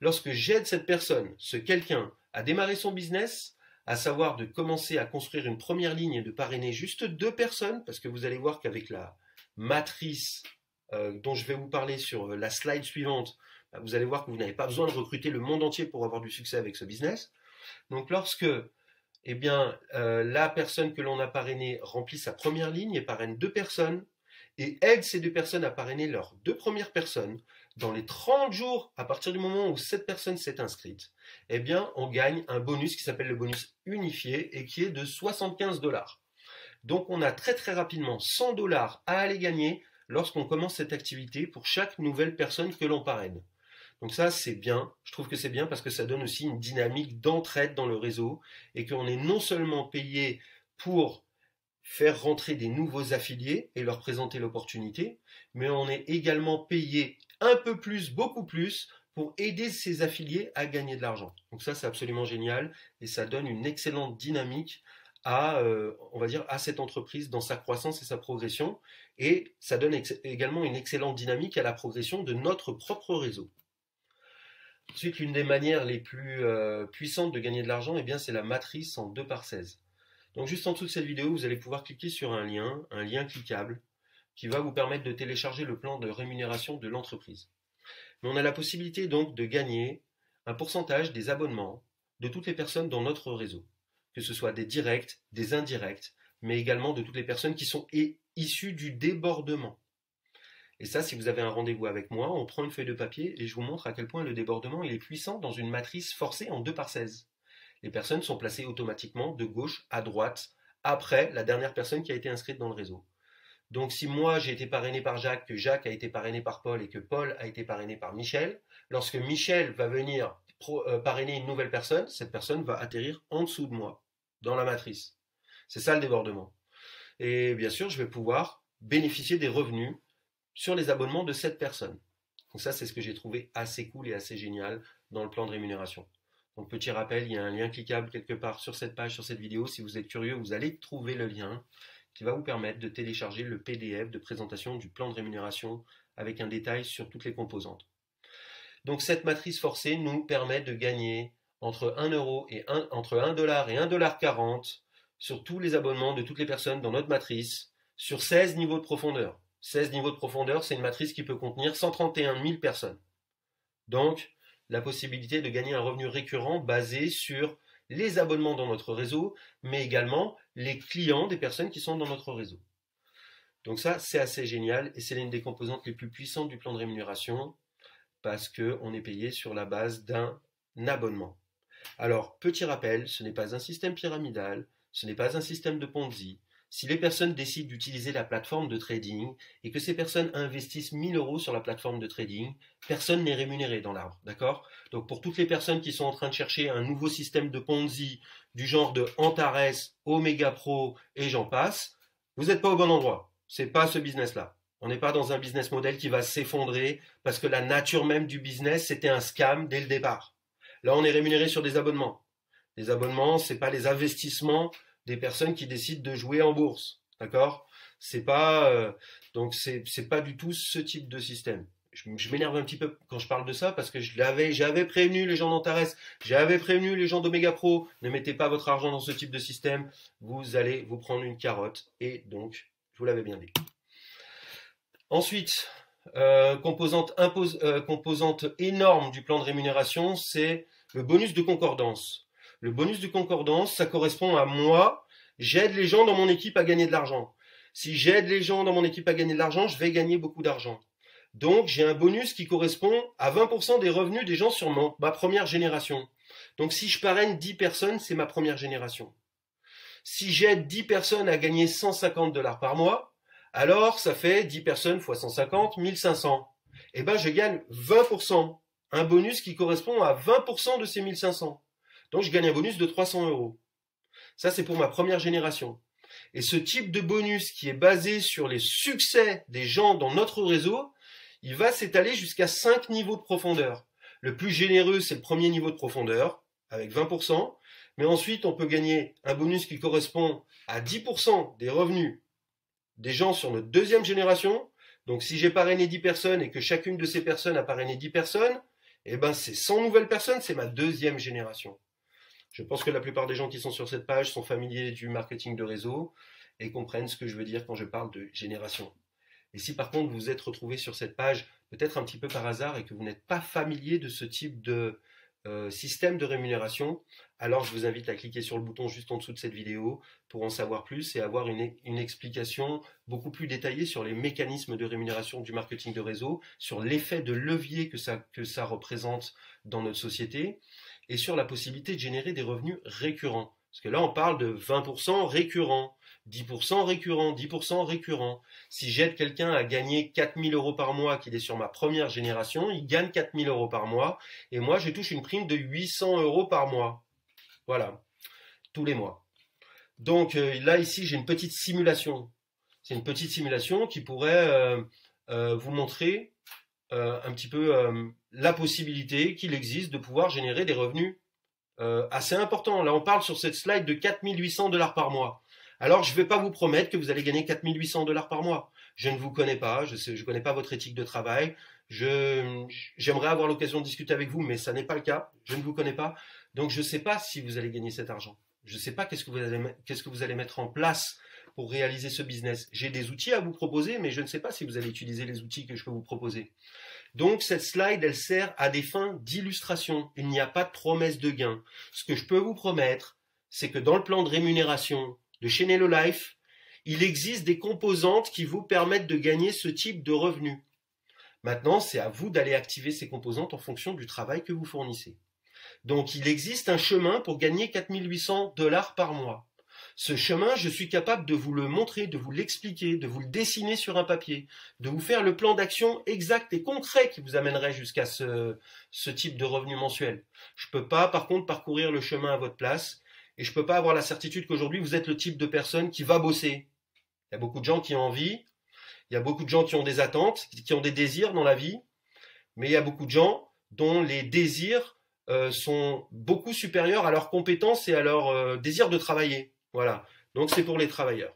Lorsque j'aide cette personne, ce quelqu'un, à démarrer son business, à savoir de commencer à construire une première ligne et de parrainer juste 2 personnes, parce que vous allez voir qu'avec la matrice dont je vais vous parler sur la slide suivante, vous allez voir que vous n'avez pas besoin de recruter le monde entier pour avoir du succès avec ce business. Donc lorsque la personne que l'on a parrainée remplit sa première ligne et parraine 2 personnes, et aide ces 2 personnes à parrainer leurs 2 premières personnes, dans les 30 jours, à partir du moment où cette personne s'est inscrite, eh bien, on gagne un bonus qui s'appelle le bonus unifié et qui est de 75 $. Donc, on a très très rapidement 100 $ à aller gagner lorsqu'on commence cette activité pour chaque nouvelle personne que l'on parraine. Donc ça, c'est bien. Je trouve que c'est bien parce que ça donne aussi une dynamique d'entraide dans le réseau et qu'on est non seulement payé pour faire rentrer des nouveaux affiliés et leur présenter l'opportunité, mais on est également payé un peu plus, beaucoup plus, pour aider ces affiliés à gagner de l'argent. Donc ça, c'est absolument génial et ça donne une excellente dynamique à, on va dire, à cette entreprise dans sa croissance et sa progression, et ça donne également une excellente dynamique à la progression de notre propre réseau. Ensuite, l'une des manières les plus puissantes de gagner de l'argent, eh bien, c'est la matrice en 2/16. Donc juste en dessous de cette vidéo, vous allez pouvoir cliquer sur un lien cliquable, qui va vous permettre de télécharger le plan de rémunération de l'entreprise. Mais on a la possibilité donc de gagner un pourcentage des abonnements de toutes les personnes dans notre réseau, que ce soit des directs, des indirects, mais également de toutes les personnes qui sont issues du débordement. Et ça, si vous avez un rendez-vous avec moi, on prend une feuille de papier et je vous montre à quel point le débordement il est puissant dans une matrice forcée en 2/16. Les personnes sont placées automatiquement de gauche à droite après la dernière personne qui a été inscrite dans le réseau. Donc si moi j'ai été parrainé par Jacques, que Jacques a été parrainé par Paul et que Paul a été parrainé par Michel, lorsque Michel va venir parrainer une nouvelle personne, cette personne va atterrir en dessous de moi, dans la matrice. C'est ça le débordement. Et bien sûr, je vais pouvoir bénéficier des revenus sur les abonnements de cette personne. Donc ça, c'est ce que j'ai trouvé assez cool et assez génial dans le plan de rémunération. Donc petit rappel, il y a un lien cliquable quelque part sur cette page, sur cette vidéo. Si vous êtes curieux, vous allez trouver le lien qui va vous permettre de télécharger le PDF de présentation du plan de rémunération avec un détail sur toutes les composantes. Donc cette matrice forcée nous permet de gagner entre 1 € et entre 1 $ et 1,40 $ sur tous les abonnements de toutes les personnes dans notre matrice sur 16 niveaux de profondeur. 16 niveaux de profondeur, c'est une matrice qui peut contenir 131 000 personnes. Donc, la possibilité de gagner un revenu récurrent basé sur les abonnements dans notre réseau, mais également les clients des personnes qui sont dans notre réseau. Donc ça, c'est assez génial et c'est l'une des composantes les plus puissantes du plan de rémunération parce qu'on est payé sur la base d'un abonnement. Alors, petit rappel, ce n'est pas un système pyramidal, ce n'est pas un système de Ponzi. Si les personnes décident d'utiliser la plateforme de trading et que ces personnes investissent 1000 euros sur la plateforme de trading, personne n'est rémunéré dans l'arbre, d'accord? Donc pour toutes les personnes qui sont en train de chercher un nouveau système de Ponzi du genre de Antares, Omega Pro et j'en passe, vous n'êtes pas au bon endroit. C'est pas ce business-là. On n'est pas dans un business model qui va s'effondrer parce que la nature même du business, c'était un scam dès le départ. Là, on est rémunéré sur des abonnements. Les abonnements, c'est pas les investissements des personnes qui décident de jouer en bourse, d'accord? C'est pas donc c'est pas du tout ce type de système. Je m'énerve un petit peu quand je parle de ça parce que j'avais prévenu les gens d'Antares, j'avais prévenu les gens d'Omega Pro, ne mettez pas votre argent dans ce type de système, vous allez vous prendre une carotte et donc je vous l'avais bien dit. Ensuite, composante énorme du plan de rémunération, c'est le bonus de concordance. Le bonus de concordance, ça correspond à moi, j'aide les gens dans mon équipe à gagner de l'argent. Si j'aide les gens dans mon équipe à gagner de l'argent, je vais gagner beaucoup d'argent. Donc, j'ai un bonus qui correspond à 20% des revenus des gens sur ma première génération. Donc, si je parraine 10 personnes, c'est ma première génération. Si j'aide 10 personnes à gagner 150 $ par mois, alors ça fait 10 personnes fois 150, 1500. Eh ben, je gagne 20%. Un bonus qui correspond à 20% de ces 1500. Donc, je gagne un bonus de 300 euros. Ça, c'est pour ma première génération. Et ce type de bonus qui est basé sur les succès des gens dans notre réseau, il va s'étaler jusqu'à 5 niveaux de profondeur. Le plus généreux, c'est le premier niveau de profondeur, avec 20%. Mais ensuite, on peut gagner un bonus qui correspond à 10% des revenus des gens sur notre deuxième génération. Donc, si j'ai parrainé 10 personnes et que chacune de ces personnes a parrainé 10 personnes, eh ben, c'est 100 nouvelles personnes, c'est ma deuxième génération. Je pense que la plupart des gens qui sont sur cette page sont familiers du marketing de réseau et comprennent ce que je veux dire quand je parle de génération. Et si par contre vous vous êtes retrouvé sur cette page peut-être un petit peu par hasard et que vous n'êtes pas familier de ce type de système de rémunération, alors je vous invite à cliquer sur le bouton juste en dessous de cette vidéo pour en savoir plus et avoir une explication beaucoup plus détaillée sur les mécanismes de rémunération du marketing de réseau, sur l'effet de levier que ça représente dans notre société et sur la possibilité de générer des revenus récurrents. Parce que là, on parle de 20% récurrent, 10% récurrent, 10% récurrent. Si j'aide quelqu'un à gagner 4000 euros par mois, qu'il est sur ma première génération, il gagne 4000 euros par mois, et moi, je touche une prime de 800 euros par mois. Voilà, tous les mois. Donc là, ici, j'ai une petite simulation. C'est une petite simulation qui pourrait vous montrer un petit peu la possibilité qu'il existe de pouvoir générer des revenus assez importants. Là, on parle sur cette slide de 4800 $ par mois. Alors, je ne vais pas vous promettre que vous allez gagner 4800 $ par mois. Je ne vous connais pas, je ne connais pas votre éthique de travail. J'aimerais avoir l'occasion de discuter avec vous, mais ça n'est pas le cas. Je ne vous connais pas. Donc, je ne sais pas si vous allez gagner cet argent. Je ne sais pas qu'est-ce que vous allez mettre en place pour réaliser ce business. J'ai des outils à vous proposer, mais je ne sais pas si vous allez utiliser les outils que je peux vous proposer. Donc, cette slide, elle sert à des fins d'illustration. Il n'y a pas de promesse de gain. Ce que je peux vous promettre, c'est que dans le plan de rémunération de chez Nello Life, il existe des composantes qui vous permettent de gagner ce type de revenus. Maintenant, c'est à vous d'aller activer ces composantes en fonction du travail que vous fournissez. Donc, il existe un chemin pour gagner 4800 $ par mois. Ce chemin, je suis capable de vous le montrer, de vous l'expliquer, de vous le dessiner sur un papier, de vous faire le plan d'action exact et concret qui vous amènerait jusqu'à ce type de revenu mensuel. Je ne peux pas, par contre, parcourir le chemin à votre place et je ne peux pas avoir la certitude qu'aujourd'hui, vous êtes le type de personne qui va bosser. Il y a beaucoup de gens qui ont envie, il y a beaucoup de gens qui ont des attentes, qui ont des désirs dans la vie, mais il y a beaucoup de gens dont les désirs sont beaucoup supérieurs à leurs compétences et à leur désir de travailler. Voilà, donc c'est pour les travailleurs.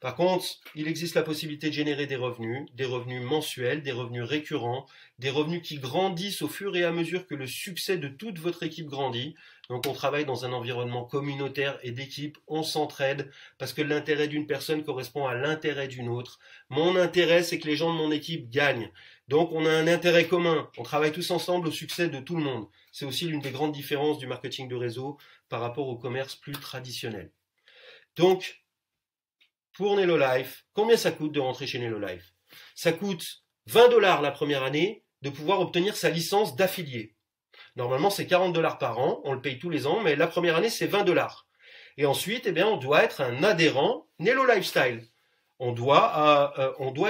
Par contre, il existe la possibilité de générer des revenus mensuels, des revenus récurrents, des revenus qui grandissent au fur et à mesure que le succès de toute votre équipe grandit. Donc on travaille dans un environnement communautaire et d'équipe, on s'entraide parce que l'intérêt d'une personne correspond à l'intérêt d'une autre. Mon intérêt, c'est que les gens de mon équipe gagnent. Donc on a un intérêt commun, on travaille tous ensemble au succès de tout le monde. C'est aussi l'une des grandes différences du marketing de réseau par rapport au commerce plus traditionnel. Donc, pour NelloLife, combien ça coûte de rentrer chez NelloLife? Ça coûte 20 $ la première année de pouvoir obtenir sa licence d'affilié. Normalement, c'est 40 $ par an, on le paye tous les ans, mais la première année, c'est 20 $. Et ensuite, on doit être un adhérent Nello Lifestyle. On doit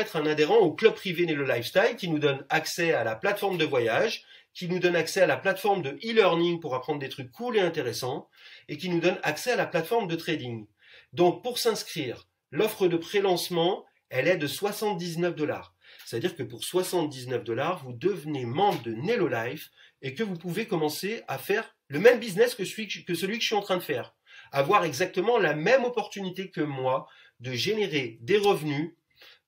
être un adhérent au club privé Nello Lifestyle qui nous donne accès à la plateforme de voyage, qui nous donne accès à la plateforme de e-learning pour apprendre des trucs cool et intéressants, et qui nous donne accès à la plateforme de trading. Donc, pour s'inscrire, l'offre de pré-lancement, elle est de 79 $. C'est-à-dire que pour 79 $, vous devenez membre de NelloLife et que vous pouvez commencer à faire le même business que celui que je suis en train de faire. Avoir exactement la même opportunité que moi de générer des revenus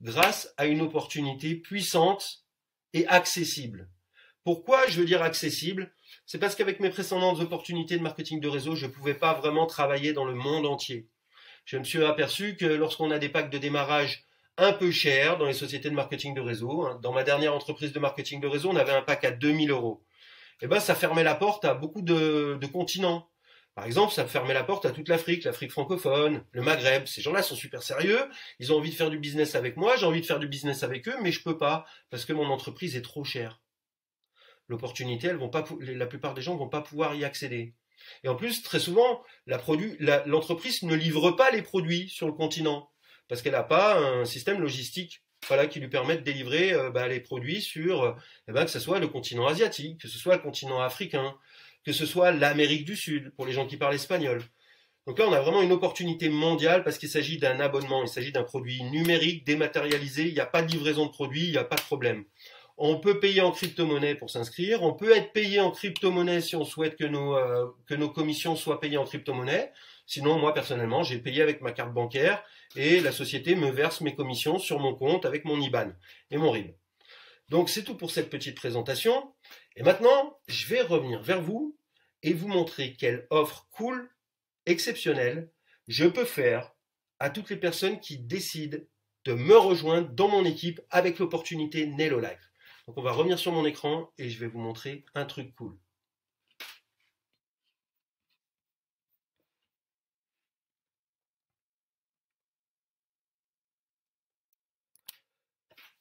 grâce à une opportunité puissante et accessible. Pourquoi je veux dire accessible? C'est parce qu'avec mes précédentes opportunités de marketing de réseau, je ne pouvais pas vraiment travailler dans le monde entier. Je me suis aperçu que lorsqu'on a des packs de démarrage un peu chers dans les sociétés de marketing de réseau, dans ma dernière entreprise de marketing de réseau, on avait un pack à 2000 €. Ça fermait la porte à beaucoup de continents. Par exemple, ça fermait la porte à toute l'Afrique francophone, le Maghreb. Ces gens-là sont super sérieux, ils ont envie de faire du business avec moi, j'ai envie de faire du business avec eux, mais je peux pas, parce que mon entreprise est trop chère. L'opportunité, la plupart des gens ne vont pas pouvoir y accéder. Et en plus, très souvent, l'entreprise ne livre pas les produits sur le continent, parce qu'elle n'a pas un système logistique qui lui permet de délivrer les produits sur, que ce soit le continent asiatique, que ce soit le continent africain, que ce soit l'Amérique du Sud, pour les gens qui parlent espagnol. Donc là, on a vraiment une opportunité mondiale parce qu'il s'agit d'un abonnement, il s'agit d'un produit numérique, dématérialisé, il n'y a pas de livraison de produits, il n'y a pas de problème. On peut payer en crypto-monnaie pour s'inscrire, on peut être payé en crypto-monnaie si on souhaite que nos commissions soient payées en crypto-monnaie. Sinon, moi, personnellement, j'ai payé avec ma carte bancaire et la société me verse mes commissions sur mon compte avec mon IBAN et mon RIB. Donc, c'est tout pour cette petite présentation. Et maintenant, je vais revenir vers vous et vous montrer quelle offre cool, exceptionnelle, je peux faire à toutes les personnes qui décident de me rejoindre dans mon équipe avec l'opportunité NelloLife. Donc, on va revenir sur mon écran et je vais vous montrer un truc cool.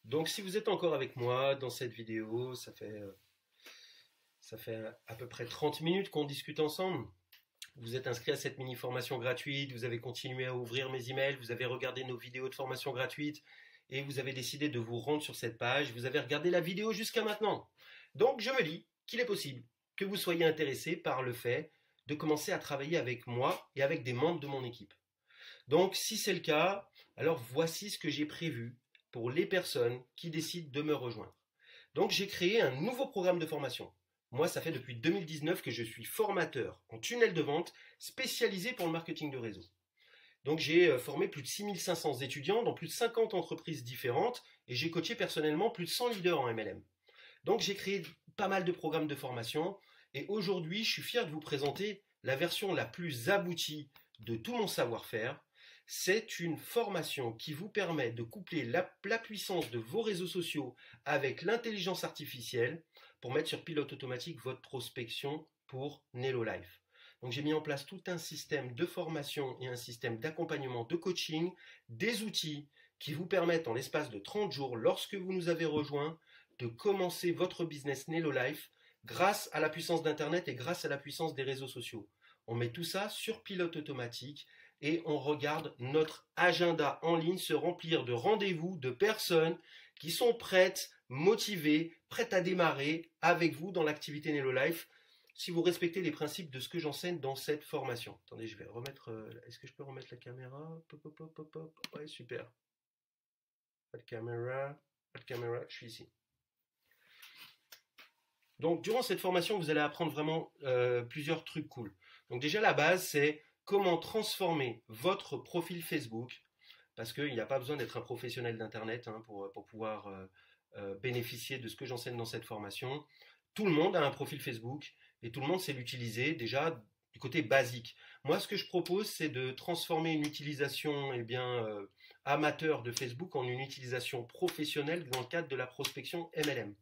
Donc, si vous êtes encore avec moi dans cette vidéo, ça fait à peu près 30 minutes qu'on discute ensemble. Vous êtes inscrit à cette mini-formation gratuite, vous avez continué à ouvrir mes emails, vous avez regardé nos vidéos de formation gratuite et vous avez décidé de vous rendre sur cette page, vous avez regardé la vidéo jusqu'à maintenant. Donc, je me dis qu'il est possible que vous soyez intéressé par le fait de commencer à travailler avec moi et avec des membres de mon équipe. Donc, si c'est le cas, alors voici ce que j'ai prévu pour les personnes qui décident de me rejoindre. Donc, j'ai créé un nouveau programme de formation. Moi, ça fait depuis 2019 que je suis formateur en tunnel de vente spécialisé pour le marketing de réseau. Donc, j'ai formé plus de 6500 étudiants dans plus de 50 entreprises différentes et j'ai coaché personnellement plus de 100 leaders en MLM. Donc, j'ai créé pas mal de programmes de formation et aujourd'hui, je suis fier de vous présenter la version la plus aboutie de tout mon savoir-faire. C'est une formation qui vous permet de coupler la puissance de vos réseaux sociaux avec l'intelligence artificielle pour mettre sur pilote automatique votre prospection pour NelloLife. Donc j'ai mis en place tout un système de formation et un système d'accompagnement de coaching, des outils qui vous permettent en l'espace de 30 jours, lorsque vous nous avez rejoints, de commencer votre business NelloLife grâce à la puissance d'Internet et grâce à la puissance des réseaux sociaux. On met tout ça sur pilote automatique et on regarde notre agenda en ligne se remplir de rendez-vous de personnes qui sont prêtes, motivées, prêtes à démarrer avec vous dans l'activité NelloLife si vous respectez les principes de ce que j'enseigne dans cette formation. Attendez, je vais remettre... est-ce que je peux remettre la caméra? Ouais, super. Pas de caméra, je suis ici. Donc, durant cette formation, vous allez apprendre vraiment plusieurs trucs cool. Donc déjà, la base, c'est comment transformer votre profil Facebook parce qu'il n'y a pas besoin d'être un professionnel d'Internet hein, pour pouvoir bénéficier de ce que j'enseigne dans cette formation. Tout le monde a un profil Facebook et tout le monde sait l'utiliser déjà du côté basique. Moi, ce que je propose, c'est de transformer une utilisation amateur de Facebook en une utilisation professionnelle dans le cadre de la prospection MLM.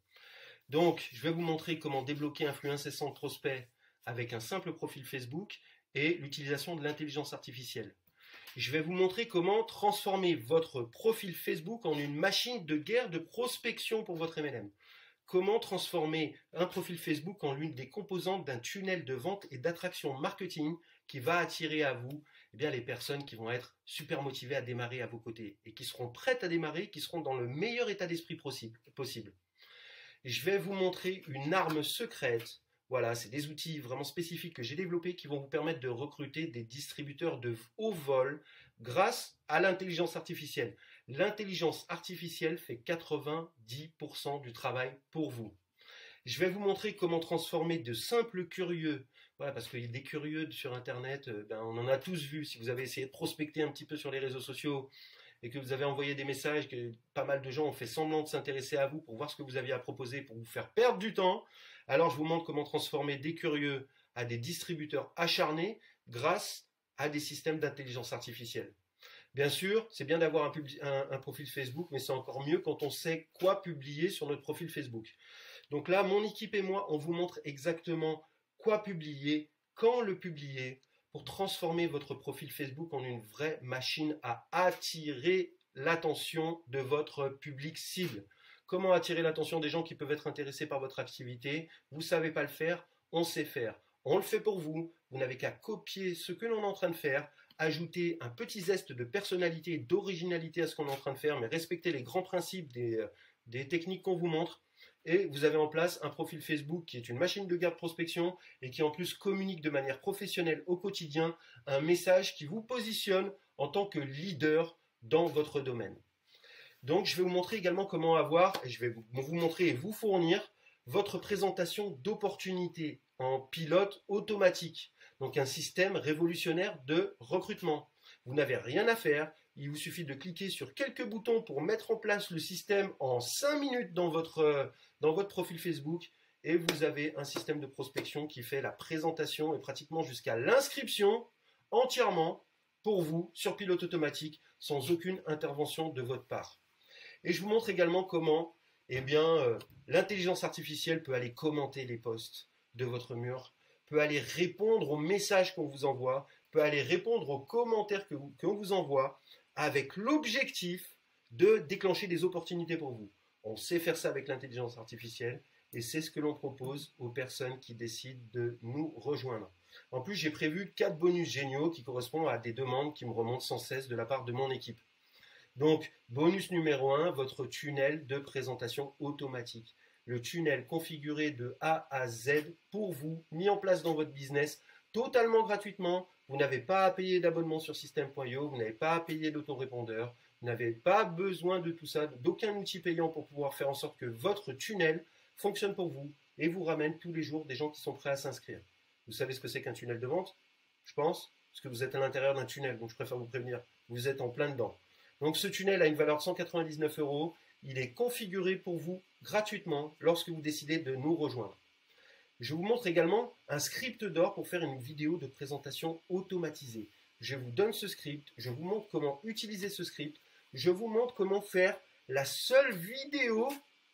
Donc, je vais vous montrer comment débloquer influence et sans prospect avec un simple profil Facebook et l'utilisation de l'intelligence artificielle. Je vais vous montrer comment transformer votre profil Facebook en une machine de guerre de prospection pour votre MLM. Comment transformer un profil Facebook en l'une des composantes d'un tunnel de vente et d'attraction marketing qui va attirer à vous les personnes qui vont être super motivées à démarrer à vos côtés et qui seront prêtes à démarrer, qui seront dans le meilleur état d'esprit possible. Je vais vous montrer une arme secrète. Voilà, c'est des outils vraiment spécifiques que j'ai développés qui vont vous permettre de recruter des distributeurs de haut vol grâce à l'intelligence artificielle. L'intelligence artificielle fait 90% du travail pour vous. Je vais vous montrer comment transformer de simples curieux, voilà, parce qu'il y a des curieux sur Internet, on en a tous vu. Si vous avez essayé de prospecter un petit peu sur les réseaux sociaux et que vous avez envoyé des messages, que pas mal de gens ont fait semblant de s'intéresser à vous pour voir ce que vous aviez à proposer pour vous faire perdre du temps, alors je vous montre comment transformer des curieux à des distributeurs acharnés grâce à des systèmes d'intelligence artificielle. Bien sûr, c'est bien d'avoir un profil Facebook, mais c'est encore mieux quand on sait quoi publier sur notre profil Facebook. Donc là, mon équipe et moi, on vous montre exactement quoi publier, quand le publier, pour transformer votre profil Facebook en une vraie machine à attirer l'attention de votre public cible. Comment attirer l'attention des gens qui peuvent être intéressés par votre activité? Vous ne savez pas le faire, on sait faire. On le fait pour vous, vous n'avez qu'à copier ce que l'on est en train de faire, ajouter un petit zeste de personnalité et d'originalité à ce qu'on est en train de faire, mais respecter les grands principes des techniques qu'on vous montre. Et vous avez en place un profil Facebook qui est une machine de guerre de prospection et qui en plus communique de manière professionnelle au quotidien un message qui vous positionne en tant que leader dans votre domaine. Donc je vais vous montrer également comment je vais vous montrer et vous fournir votre présentation d'opportunités en pilote automatique. Donc un système révolutionnaire de recrutement. Vous n'avez rien à faire, il vous suffit de cliquer sur quelques boutons pour mettre en place le système en 5 minutes dans votre profil Facebook et vous avez un système de prospection qui fait la présentation et pratiquement jusqu'à l'inscription entièrement pour vous sur pilote automatique sans aucune intervention de votre part. Et je vous montre également comment l'intelligence artificielle peut aller commenter les posts de votre mur, peut aller répondre aux messages qu'on vous envoie, peut aller répondre aux commentaires qu'on vous envoie avec l'objectif de déclencher des opportunités pour vous. On sait faire ça avec l'intelligence artificielle et c'est ce que l'on propose aux personnes qui décident de nous rejoindre. En plus, j'ai prévu 4 bonus géniaux qui correspondent à des demandes qui me remontent sans cesse de la part de mon équipe. Donc, bonus numéro 1, votre tunnel de présentation automatique. Le tunnel configuré de A à Z pour vous, mis en place dans votre business, totalement gratuitement. Vous n'avez pas à payer d'abonnement sur System.io, vous n'avez pas à payer d'autorépondeur, vous n'avez pas besoin de tout ça, d'aucun outil payant pour pouvoir faire en sorte que votre tunnel fonctionne pour vous et vous ramène tous les jours des gens qui sont prêts à s'inscrire. Vous savez ce que c'est qu'un tunnel de vente? Je pense, parce que vous êtes à l'intérieur d'un tunnel, donc je préfère vous prévenir, vous êtes en plein dedans. Donc ce tunnel a une valeur de 199 €. Il est configuré pour vous gratuitement lorsque vous décidez de nous rejoindre. Je vous montre également un script d'or pour faire une vidéo de présentation automatisée. Je vous donne ce script, je vous montre comment utiliser ce script, je vous montre comment faire la seule vidéo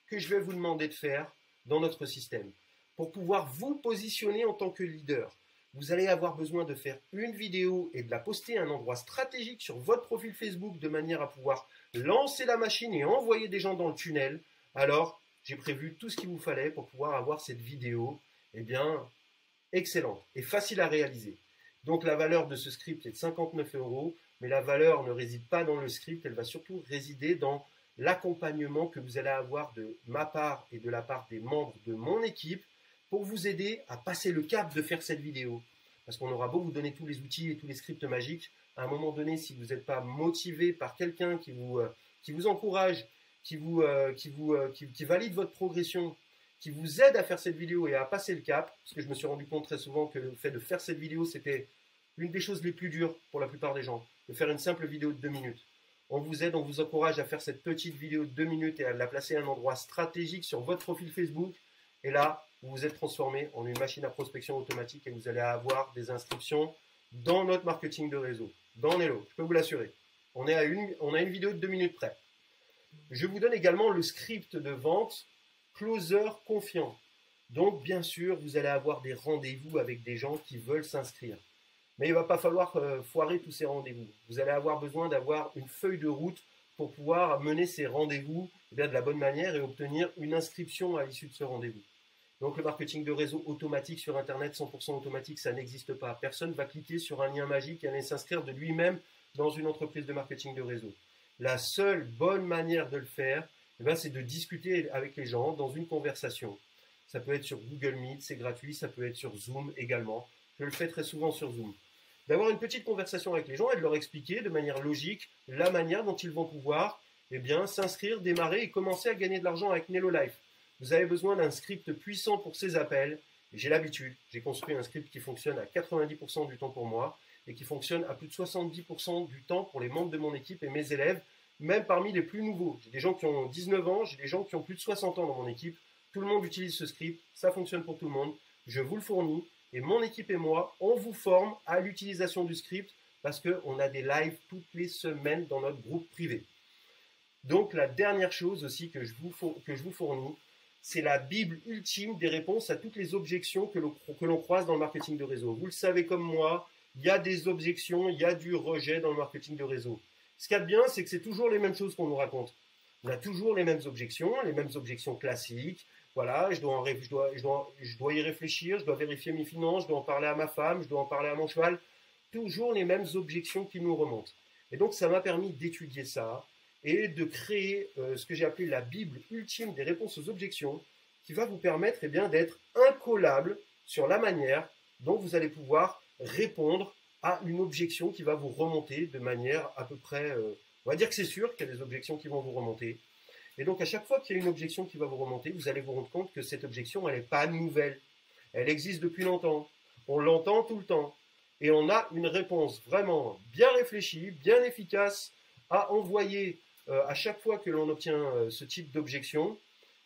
que je vais vous demander de faire dans notre système pour pouvoir vous positionner en tant que leader. Vous allez avoir besoin de faire une vidéo et de la poster à un endroit stratégique sur votre profil Facebook de manière à pouvoir lancer la machine et envoyer des gens dans le tunnel. Alors, j'ai prévu tout ce qu'il vous fallait pour pouvoir avoir cette vidéo, excellente et facile à réaliser. Donc, la valeur de ce script est de 59 €, mais la valeur ne réside pas dans le script, elle va surtout résider dans l'accompagnement que vous allez avoir de ma part et de la part des membres de mon équipe pour vous aider à passer le cap de faire cette vidéo. Parce qu'on aura beau vous donner tous les outils et tous les scripts magiques, à un moment donné, si vous n'êtes pas motivé par quelqu'un qui vous encourage, qui valide votre progression, qui vous aide à faire cette vidéo et à passer le cap, parce que je me suis rendu compte très souvent que le fait de faire cette vidéo, c'était une des choses les plus dures pour la plupart des gens, de faire une simple vidéo de 2 minutes. On vous aide, on vous encourage à faire cette petite vidéo de 2 minutes et à la placer à un endroit stratégique sur votre profil Facebook. Et là, vous vous êtes transformé en une machine à prospection automatique et vous allez avoir des inscriptions dans notre marketing de réseau, dans Nello, je peux vous l'assurer. On a une vidéo de 2 minutes près. Je vous donne également le script de vente Closer Confiant. Donc, bien sûr, vous allez avoir des rendez-vous avec des gens qui veulent s'inscrire. Mais il ne va pas falloir foirer tous ces rendez-vous. Vous allez avoir besoin d'avoir une feuille de route pour pouvoir mener ces rendez-vous de la bonne manière et obtenir une inscription à l'issue de ce rendez-vous. Donc, le marketing de réseau automatique sur Internet, 100% automatique, ça n'existe pas. Personne ne va cliquer sur un lien magique et aller s'inscrire de lui-même dans une entreprise de marketing de réseau. La seule bonne manière de le faire, c'est de discuter avec les gens dans une conversation. Ça peut être sur Google Meet, c'est gratuit, ça peut être sur Zoom également. Je le fais très souvent sur Zoom. D'avoir une petite conversation avec les gens et de leur expliquer de manière logique la manière dont ils vont pouvoir s'inscrire, démarrer et commencer à gagner de l'argent avec Nello Life. Vous avez besoin d'un script puissant pour ces appels. J'ai l'habitude, j'ai construit un script qui fonctionne à 90% du temps pour moi et qui fonctionne à plus de 70% du temps pour les membres de mon équipe et mes élèves, même parmi les plus nouveaux. J'ai des gens qui ont 19 ans, j'ai des gens qui ont plus de 60 ans dans mon équipe. Tout le monde utilise ce script, ça fonctionne pour tout le monde. Je vous le fournis et mon équipe et moi, on vous forme à l'utilisation du script parce qu'on a des lives toutes les semaines dans notre groupe privé. Donc la dernière chose aussi que je vous fournis, c'est la Bible ultime des réponses à toutes les objections que l'on croise dans le marketing de réseau. Vous le savez comme moi, il y a des objections, il y a du rejet dans le marketing de réseau. Ce qu'il y a de bien, c'est que c'est toujours les mêmes choses qu'on nous raconte. On a toujours les mêmes objections classiques. Voilà, je dois y réfléchir, je dois vérifier mes finances, je dois en parler à ma femme, je dois en parler à mon cheval. Toujours les mêmes objections qui nous remontent. Et donc, ça m'a permis d'étudier ça et de créer ce que j'ai appelé la Bible ultime des réponses aux objections, qui va vous permettre d'être incollable sur la manière dont vous allez pouvoir répondre à une objection qui va vous remonter de manière à peu près... on va dire que c'est sûr qu'il y a des objections qui vont vous remonter. Et donc, à chaque fois qu'il y a une objection qui va vous remonter, vous allez vous rendre compte que cette objection, elle n'est pas nouvelle. Elle existe depuis longtemps. On l'entend tout le temps. Et on a une réponse vraiment bien réfléchie, bien efficace à envoyer à chaque fois que l'on obtient ce type d'objection,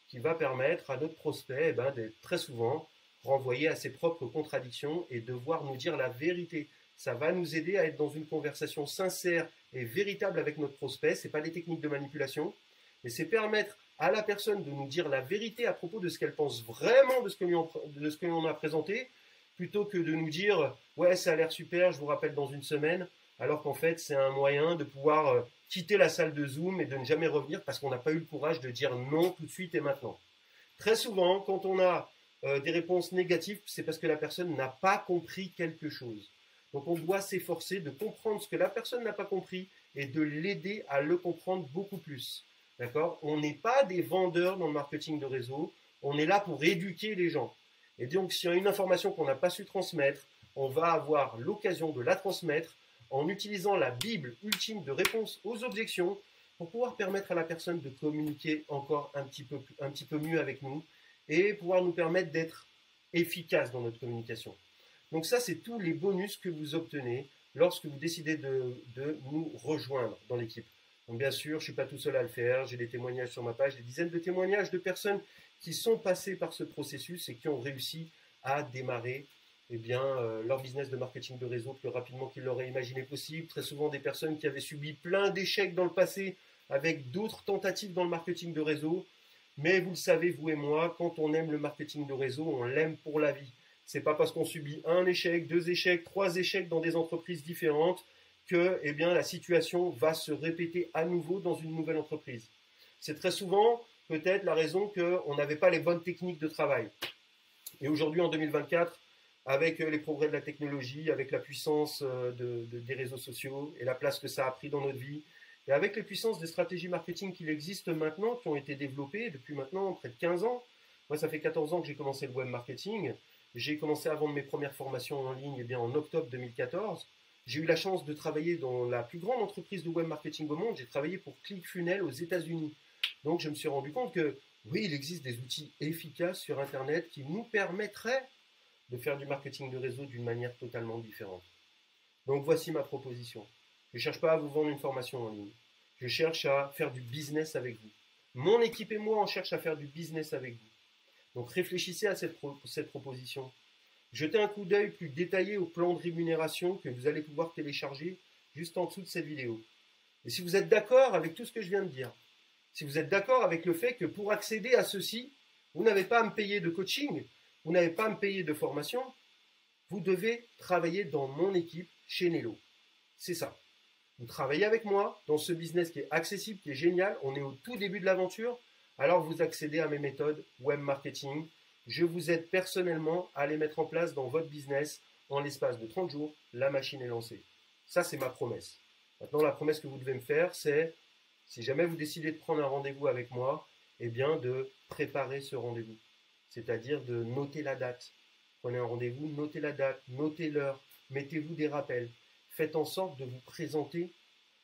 qui va permettre à notre prospect d'être très souvent renvoyé à ses propres contradictions et devoir nous dire la vérité. Ça va nous aider à être dans une conversation sincère et véritable avec notre prospect. Ce n'est pas des techniques de manipulation, mais c'est permettre à la personne de nous dire la vérité à propos de ce qu'elle pense vraiment de ce que l'on a présenté, plutôt que de nous dire « ouais, ça a l'air super, je vous rappelle dans une semaine », alors qu'en fait, c'est un moyen de pouvoir quitter la salle de Zoom et de ne jamais revenir parce qu'on n'a pas eu le courage de dire non tout de suite et maintenant. Très souvent, quand on a des réponses négatives, c'est parce que la personne n'a pas compris quelque chose. Donc, on doit s'efforcer de comprendre ce que la personne n'a pas compris et de l'aider à le comprendre beaucoup plus. D'accord ? On n'est pas des vendeurs dans le marketing de réseau, on est là pour éduquer les gens. Et donc, s'il y a une information qu'on n'a pas su transmettre, on va avoir l'occasion de la transmettre en utilisant la Bible ultime de réponse aux objections pour pouvoir permettre à la personne de communiquer encore un petit peu mieux avec nous et pouvoir nous permettre d'être efficace dans notre communication. Donc ça, c'est tous les bonus que vous obtenez lorsque vous décidez de nous rejoindre dans l'équipe. Donc bien sûr, je ne suis pas tout seul à le faire, j'ai des témoignages sur ma page, des dizaines de témoignages de personnes qui sont passées par ce processus et qui ont réussi à démarrer leur business de marketing de réseau plus rapidement qu'ils l'auraient imaginé possible. Très souvent des personnes qui avaient subi plein d'échecs dans le passé avec d'autres tentatives dans le marketing de réseau. Mais vous le savez, vous et moi, quand on aime le marketing de réseau, on l'aime pour la vie. C'est pas parce qu'on subit un échec, 2 échecs, 3 échecs dans des entreprises différentes que la situation va se répéter à nouveau dans une nouvelle entreprise. C'est très souvent peut-être la raison qu'on n'avait pas les bonnes techniques de travail. Et aujourd'hui, en 2024, avec les progrès de la technologie, avec la puissance des réseaux sociaux et la place que ça a pris dans notre vie, et avec les puissances des stratégies marketing qui existent maintenant, qui ont été développées depuis maintenant près de 15 ans. Moi, ça fait 14 ans que j'ai commencé le web marketing. J'ai commencé à vendre mes premières formations en ligne en octobre 2014. J'ai eu la chance de travailler dans la plus grande entreprise de web marketing au monde. J'ai travaillé pour ClickFunnels aux États-Unis. Donc, je me suis rendu compte que, oui, il existe des outils efficaces sur Internet qui nous permettraient de faire du marketing de réseau d'une manière totalement différente. Donc, voici ma proposition. Je ne cherche pas à vous vendre une formation en ligne. Je cherche à faire du business avec vous. Mon équipe et moi, on cherche à faire du business avec vous. Donc réfléchissez à cette proposition. Jetez un coup d'œil plus détaillé au plan de rémunération que vous allez pouvoir télécharger juste en dessous de cette vidéo. Et si vous êtes d'accord avec tout ce que je viens de dire, si vous êtes d'accord avec le fait que pour accéder à ceci, vous n'avez pas à me payer de coaching, vous n'avez pas à me payer de formation, vous devez travailler dans mon équipe chez Nello. C'est ça. Vous travaillez avec moi dans ce business qui est accessible, qui est génial. On est au tout début de l'aventure. Alors vous accédez à mes méthodes web marketing. Je vous aide personnellement à les mettre en place dans votre business en l'espace de 30 jours. La machine est lancée. Ça, c'est ma promesse. Maintenant, la promesse que vous devez me faire, c'est, si jamais vous décidez de prendre un rendez-vous avec moi, eh bien, de préparer ce rendez-vous. C'est-à-dire de noter la date. Prenez un rendez-vous, notez la date, notez l'heure, mettez-vous des rappels. Faites en sorte de vous présenter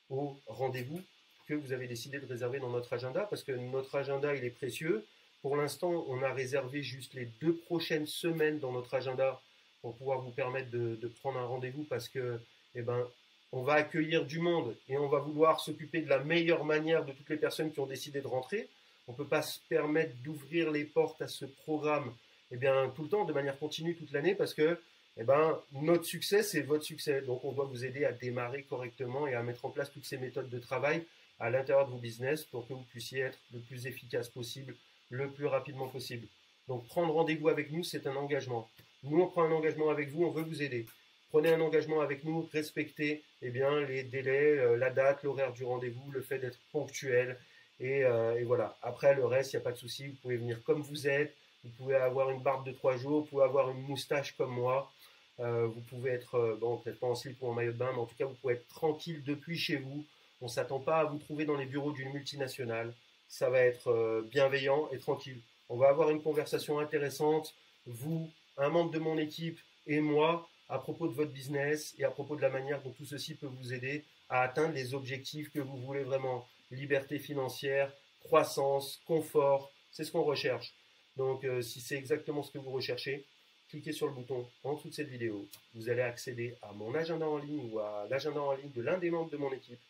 au rendez-vous que vous avez décidé de réserver dans notre agenda, parce que notre agenda, il est précieux. Pour l'instant, on a réservé juste les 2 prochaines semaines dans notre agenda pour pouvoir vous permettre de prendre un rendez-vous, parce que, eh ben, on va accueillir du monde et on va vouloir s'occuper de la meilleure manière de toutes les personnes qui ont décidé de rentrer. On ne peut pas se permettre d'ouvrir les portes à ce programme, eh bien, tout le temps, de manière continue, toute l'année, parce que eh ben, notre succès, c'est votre succès. Donc, on doit vous aider à démarrer correctement et à mettre en place toutes ces méthodes de travail à l'intérieur de vos business pour que vous puissiez être le plus efficace possible, le plus rapidement possible. Donc, prendre rendez-vous avec nous, c'est un engagement. Nous, on prend un engagement avec vous, on veut vous aider. Prenez un engagement avec nous, respectez eh bien, les délais, la date, l'horaire du rendez-vous, le fait d'être ponctuel. Et voilà. Après, le reste, il n'y a pas de souci. Vous pouvez venir comme vous êtes. Vous pouvez avoir une barbe de 3 jours. Vous pouvez avoir une moustache comme moi. Vous pouvez être, bon, peut-être pas en slip ou en maillot de bain, mais en tout cas, vous pouvez être tranquille depuis chez vous. On ne s'attend pas à vous trouver dans les bureaux d'une multinationale. Ça va être bienveillant et tranquille. On va avoir une conversation intéressante, vous, un membre de mon équipe et moi, à propos de votre business et à propos de la manière dont tout ceci peut vous aider à atteindre les objectifs que vous voulez vraiment. Liberté financière, croissance, confort, c'est ce qu'on recherche. Donc, si c'est exactement ce que vous recherchez, cliquez sur le bouton en dessous de cette vidéo. Vous allez accéder à mon agenda en ligne ou à l'agenda en ligne de l'un des membres de mon équipe.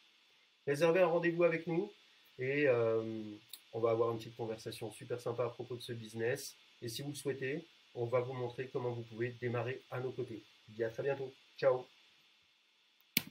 Réservez un rendez-vous avec nous et on va avoir une petite conversation super sympa à propos de ce business. Et si vous le souhaitez, on va vous montrer comment vous pouvez démarrer à nos côtés. Je vous dis à très bientôt. Ciao.